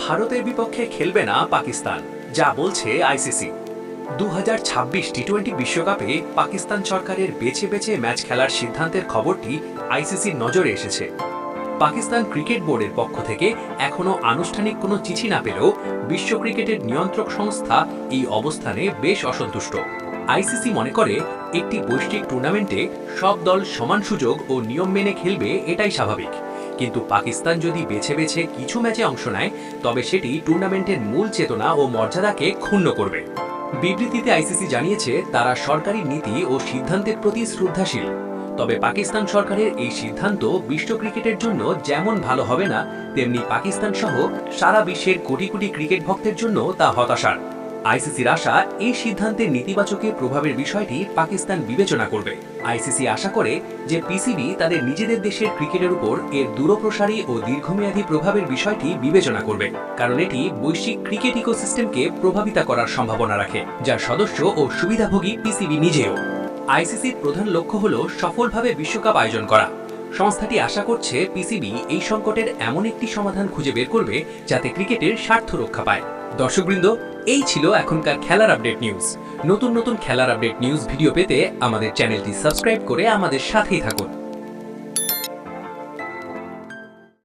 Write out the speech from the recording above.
ভারতের বিপক্ষে খেলবে না পাকিস্তান, যা বলছে আইসিসি। 2026 টি-20 বিশ্বকাপে পাকিস্তান সরকারের বেছে বেছে ম্যাচ খেলার সিদ্ধান্তের খবরটি আইসিসির নজরে এসেছে। পাকিস্তান ক্রিকেট বোর্ডের পক্ষ থেকে এখনও আনুষ্ঠানিক কোনো চিঠি না পেলেও বিশ্ব ক্রিকেটের নিয়ন্ত্রক সংস্থা এই অবস্থানে বেশ অসন্তুষ্ট। আইসিসি মনে করে একটি বৈশ্বিক টুর্নামেন্টে সব দল সমান সুযোগ ও নিয়ম মেনে খেলবে, এটাই স্বাভাবিক। কিন্তু পাকিস্তান যদি বেছে বেছে কিছু ম্যাচে অংশ নেয়, তবে সেটি টুর্নামেন্টের মূল চেতনা ও মর্যাদাকে ক্ষুণ্ণ করবে। বিবৃতিতে আইসিসি জানিয়েছে তারা সরকারি নীতি ও সিদ্ধান্তের প্রতি শ্রদ্ধাশীল, তবে পাকিস্তান সরকারের এই সিদ্ধান্ত বিশ্ব ক্রিকেটের জন্য যেমন ভালো হবে না, তেমনি পাকিস্তান সহ সারা বিশ্বের কোটি কোটি ক্রিকেট ভক্তের জন্য তা হতাশার। আইসিসির আশা এই সিদ্ধান্তের নেতিবাচকের প্রভাবের বিষয়টি পাকিস্তান বিবেচনা করবে। আইসিসি আশা করে যে পিসিবি তাদের নিজেদের দেশের ক্রিকেটের উপর এর দূরপ্রসারী ও দীর্ঘমেয়াদী প্রভাবের বিষয়টি বিবেচনা করবে, কারণ এটি বৈশ্বিক ক্রিকেট ইকোসিস্টেমকে প্রভাবিত করার সম্ভাবনা রাখে, যার সদস্য ও সুবিধাভোগী পিসিবি নিজেও। আইসিসির প্রধান লক্ষ্য হল সফলভাবে বিশ্বকাপ আয়োজন করা। সংস্থাটি আশা করছে পিসিবি এই সংকটের এমন একটি সমাধান খুঁজে বের করবে যাতে ক্রিকেটের স্বার্থ রক্ষা পায়। দর্শকবৃন্দ, এই ছিল এখনকার খেলার আপডেট নিউজ। নতুন নতুন খেলার আপডেট নিউজ ভিডিও পেতে আমাদের চ্যানেলটি সাবস্ক্রাইব করে আমাদের সাথেই থাকুন।